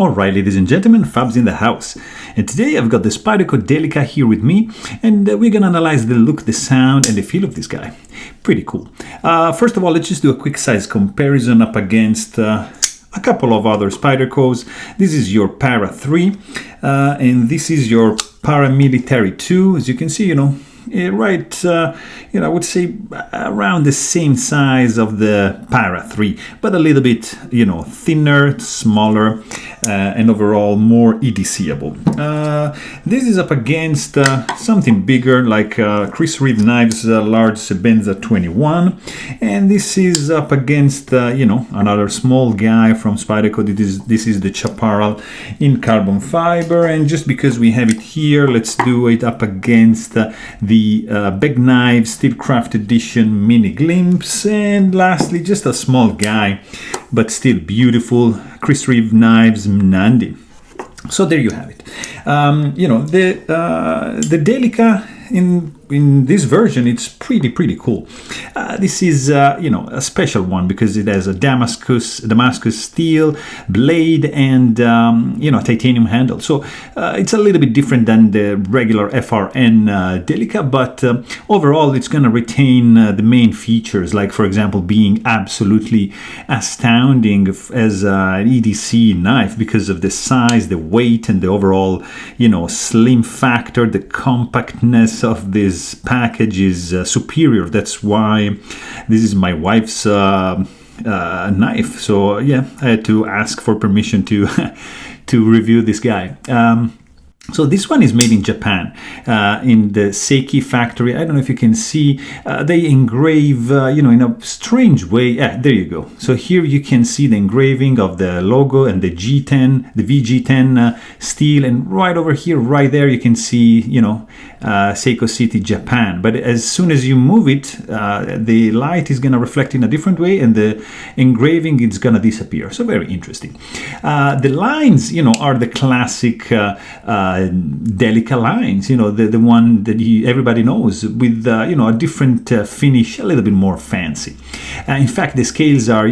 Alright, ladies and gentlemen, Fab's in the house. And today I've got the Spyderco Delica here with me, and we're gonna analyze the look, the sound, and the feel of this guy. Pretty cool. First of all, let's just do a quick size comparison up against a couple of other Spydercos. This is your Para 3, and this is your Paramilitary 2. As you can see, right, I would say around the same size of the Para 3, but a little bit, thinner, smaller, and overall more EDCable. This is up against something bigger like Chris Reeve Knives large Sebenza 21, and this is up against, another small guy from Spyderco. This is the Chaparral in carbon fiber, and just because we have it here, let's do it up against the Big Knives Steelcraft Edition Mini Glimpse, and lastly just a small guy but still beautiful Chris Reeve Knives Nandi. So there you have it. The Delica in this version, it's pretty cool. This is a special one because it has a Damascus steel blade and titanium handle. So it's a little bit different than the regular FRN Delica, but overall it's going to retain the main features, like for example being absolutely astounding as an EDC knife because of the size, the weight, and the overall slim factor. The compactness of this package is superior. That's why this is my wife's knife. So yeah, I had to ask for permission to to review this guy. So this one is made in Japan, in the Seiki factory. I don't know if you can see, they engrave, in a strange way. Yeah, there you go. So here you can see the engraving of the logo and the G10, the VG10 steel. And right over here, right there, you can see, Seiko City, Japan. But as soon as you move it, the light is going to reflect in a different way and the engraving is going to disappear. So very interesting. The lines, are the classic Delica lines, the one that everybody knows, with a different finish, a little bit more fancy. In fact, the scales are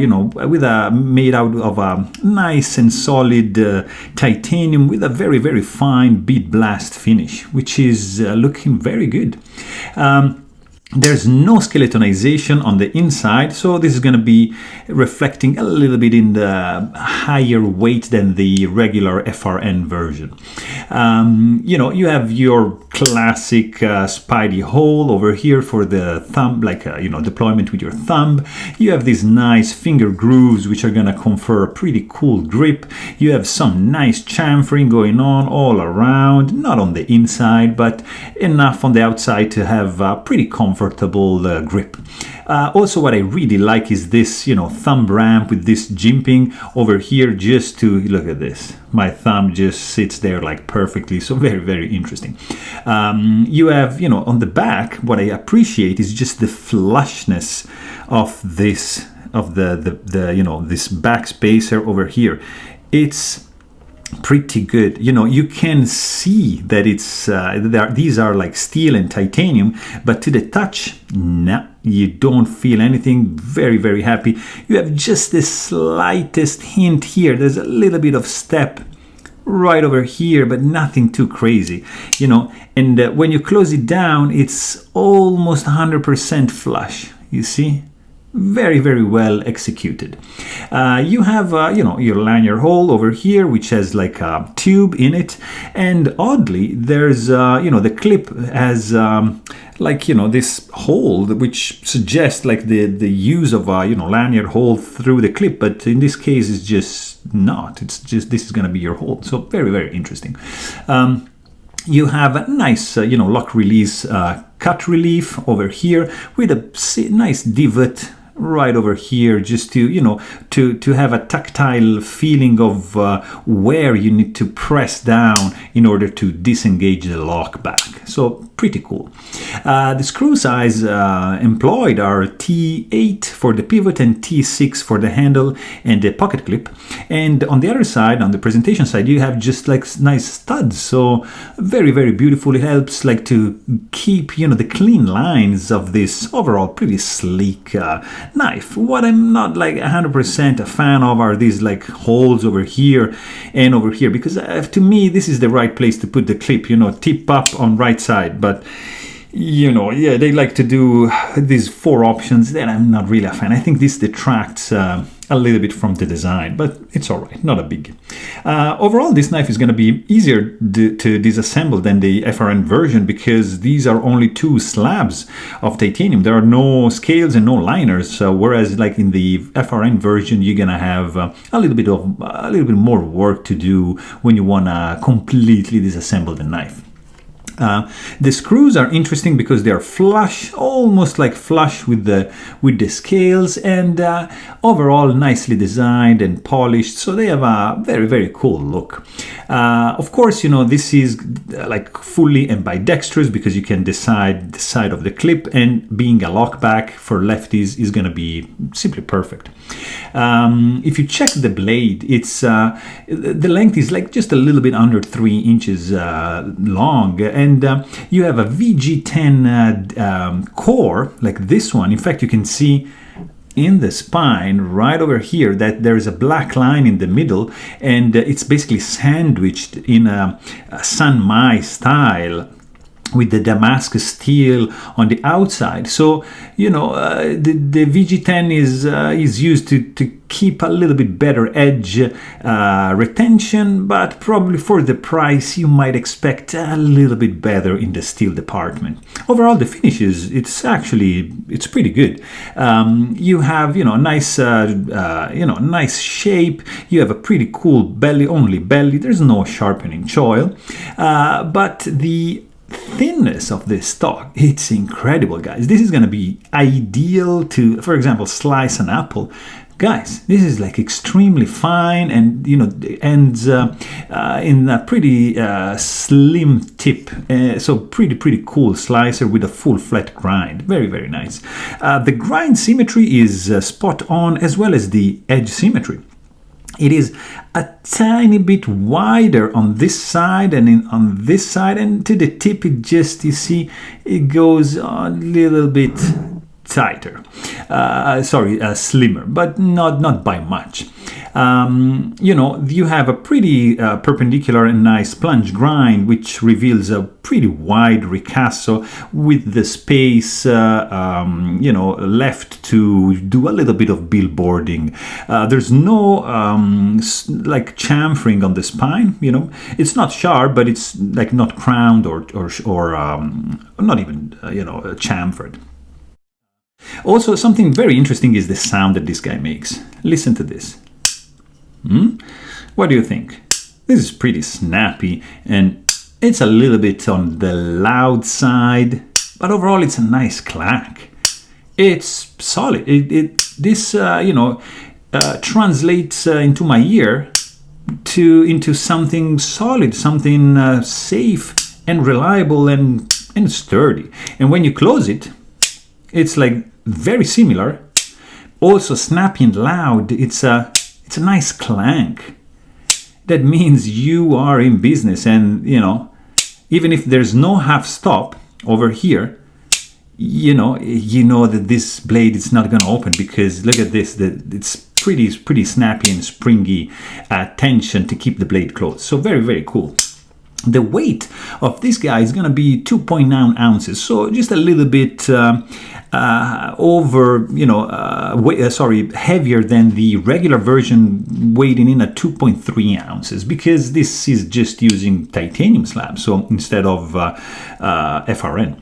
made out of a nice and solid titanium with a very fine bead blast finish, which is looking very good. There's no skeletonization on the inside, so this is going to be reflecting a little bit in the higher weight than the regular FRN version. You have your classic Spidey hole over here for the thumb, like deployment with your thumb. You have these nice finger grooves which are going to confer a pretty cool grip. You have some nice chamfering going on all around, not on the inside, but enough on the outside to have a pretty comfortable grip. Also, what I really like is this, thumb ramp with this jimping over here, just to look at this. My thumb just sits there like perfectly. So very interesting. You have, on the back, what I appreciate is just the flushness of this, of this back spacer over here. It's pretty good. You can see that it's these are like steel and titanium, but to the touch, no, you don't feel anything. Very happy. You have just the slightest hint here. There's a little bit of step right over here, but nothing too crazy, and when you close it down, it's almost 100% flush. You see, very well executed. You have your lanyard hole over here, which has like a tube in it, and oddly there's the clip has this hole which suggests like the use of a lanyard hole through the clip, but in this case it's just not. It's just, this is going to be your hole. So very interesting. You have a nice lock release cut relief over here with a nice divot right over here, just to have a tactile feeling of where you need to press down in order to disengage the lock back. disc, so pretty cool. The screw size employed are T8 for the pivot and T6 for the handle and the pocket clip. And on the other side, on the presentation side, you have just like nice studs. So very, very beautiful. It helps like to keep, you know, the clean lines of this overall pretty sleek knife. What I'm not like 100% a fan of are these like holes over here and over here, because to me this is the right place to put the clip, you know, tip up on right side. But you know, yeah, they like to do these 4 options that I'm not really a fan. I think this detracts a little bit from the design, but it's all right, not a big. Overall, this knife is going to be easier to disassemble than the FRN version, because these are only 2 slabs of titanium. There are no scales and no liners, whereas like in the FRN version, you're going to have a little bit more work to do when you want to completely disassemble the knife. The screws are interesting because they are flush, almost like flush with the scales, and overall nicely designed and polished. So they have a very, very cool look. Of course, you know, this is like fully ambidextrous because you can decide the side of the clip, and being a lockback for lefties is going to be simply perfect. If you check the blade, it's the length is like just a little bit under 3 inches long, and you have a VG10 core like this one. In fact, you can see in the spine right over here that there's a black line in the middle, and it's basically sandwiched in a Sanmai style with the Damascus steel on the outside. So, you know, the VG10 is used to keep a little bit better edge retention, but probably for the price you might expect a little bit better in the steel department. Overall, the finish it's pretty good. You have, you know, nice nice shape. You have a pretty cool only belly. There's no sharpening choil, but the thinness of this stock, it's incredible, guys. This is going to be ideal to, for example, slice an apple. Guys, this is like extremely fine, and you know, ends in a pretty slim tip. So pretty cool slicer with a full flat grind. Very, very nice. The grind symmetry is spot on, as well as the edge symmetry. It is a tiny bit wider on this side and on this side, and to the tip it just, you see, it goes a little bit tighter. Slimmer, but not by much. You know, you have a pretty perpendicular and nice plunge grind, which reveals a pretty wide ricasso with the space, you know, left to do a little bit of billboarding. There's no like chamfering on the spine. You know, it's not sharp, but it's like not crowned or not even you know, chamfered. Also, something very interesting is the sound that this guy makes. Listen to this. What do you think? This is pretty snappy, and it's a little bit on the loud side, but overall it's a nice clack. It's solid. This you know, translates into my ear into something solid, something safe and reliable and sturdy. And when you close it, it's like very similar, also snappy and loud. It's a nice clank. That means you are in business, and you know, even if there's no half stop over here, you know that this blade is not going to open, because look at this, it's pretty snappy and springy tension to keep the blade closed. So very, very cool. The weight of this guy is going to be 2.9 ounces, so just a little bit over, you know, heavier than the regular version, weighing in at 2.3 ounces, because this is just using titanium slab, so instead of FRN.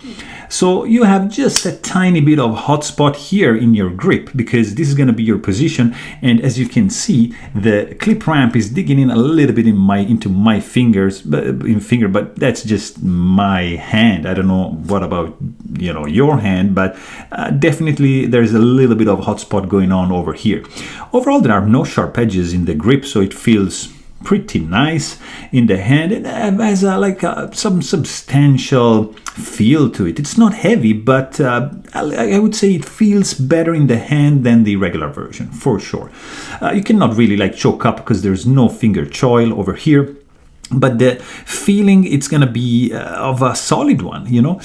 So you have just a tiny bit of hot spot here in your grip, because this is going to be your position, and as you can see, the clip ramp is digging in a little bit into my fingers, but that's just my hand. I don't know what about, you know, your hand, but definitely there's a little bit of hot spot going on over here. Overall, there are no sharp edges in the grip, so it feels pretty nice in the hand. It has some substantial feel to it. It's not heavy, but I would say it feels better in the hand than the regular version, for sure. You cannot really like choke up because there's no finger choil over here. But the feeling, it's gonna be of a solid one, you know.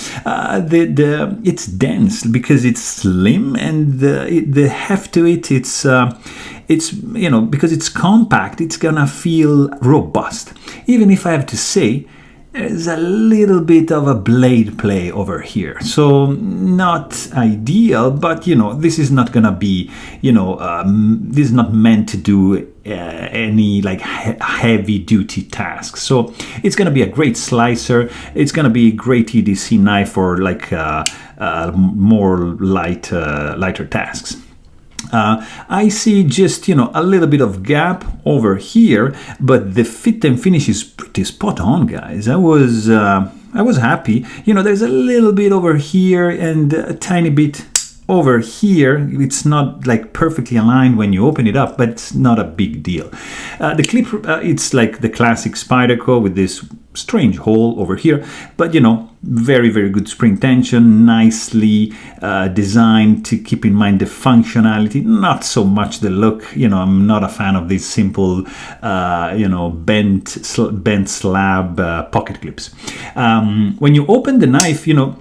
It's dense because it's slim, and the heft to it, it's you know, because it's compact, it's gonna feel robust. Even if I have to say, there's a little bit of a blade play over here, so not ideal, but you know, this is not gonna be, you know, this is not meant to do any like heavy duty tasks. So it's gonna be a great slicer, it's gonna be a great EDC knife for like more lighter tasks. I see just, you know, a little bit of gap over here, but the fit and finish is pretty spot on, guys. I was happy. You know, there's a little bit over here and a tiny bit over here. It's not like perfectly aligned when you open it up, but it's not a big deal. The clip, it's like the classic Spyderco with this strange hole over here, but you know, very, very good spring tension, nicely designed to keep in mind the functionality, not so much the look. You know, I'm not a fan of these simple, you know, bent slab pocket clips. When you open the knife, you know,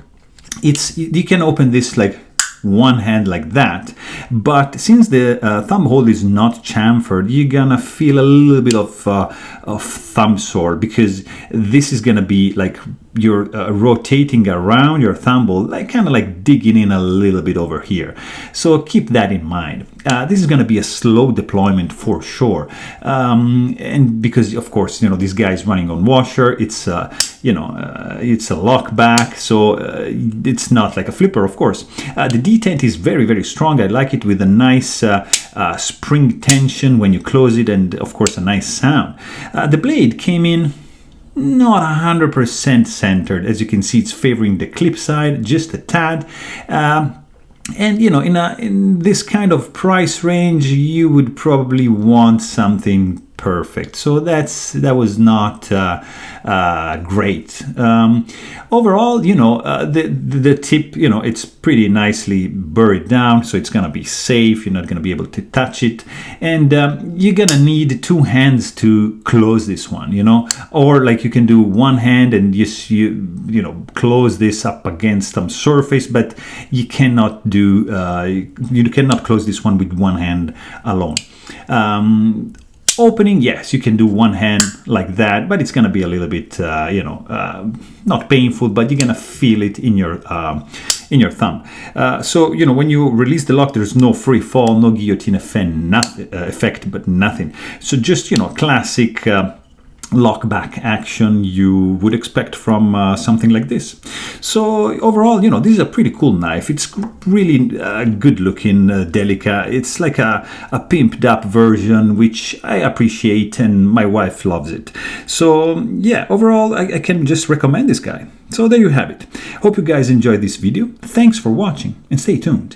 you can open this like one hand like that, but since the thumb hole is not chamfered, you're gonna feel a little bit of thumb sore, because this is gonna be like you're rotating around your thumb hole, like kind of like digging in a little bit over here. So keep that in mind. This is gonna be a slow deployment for sure, and because of course, you know, this guy is running on washer. It's you know, it's a lock back, so it's not like a flipper, of course. The detent is very, very strong. I like it with a nice spring tension when you close it, and of course a nice sound. The blade came in not 100% centered. As you can see, it's favoring the clip side just a tad. And you know, in this kind of price range, you would probably want something perfect. So that was not great. Overall, you know, the tip, you know, it's pretty nicely buried down, so it's gonna be safe. You're not gonna be able to touch it, and you're gonna need two hands to close this one, you know, or like you can do one hand and you know, close this up against some surface, but you cannot do you cannot close this one with one hand alone. Opening, yes, you can do one hand like that, but it's gonna be a little bit, you know, not painful, but you're gonna feel it in your thumb. So you know, when you release the lock, there's no free fall, no guillotine effect, but nothing. So just, you know, classic lock back action you would expect from something like this. So overall, you know, this is a pretty cool knife. It's really good looking Delica. It's like a pimped up version, which I appreciate, and my wife loves it. So yeah, overall, I can just recommend this guy. So there you have it. Hope you guys enjoyed this video. Thanks for watching, and stay tuned.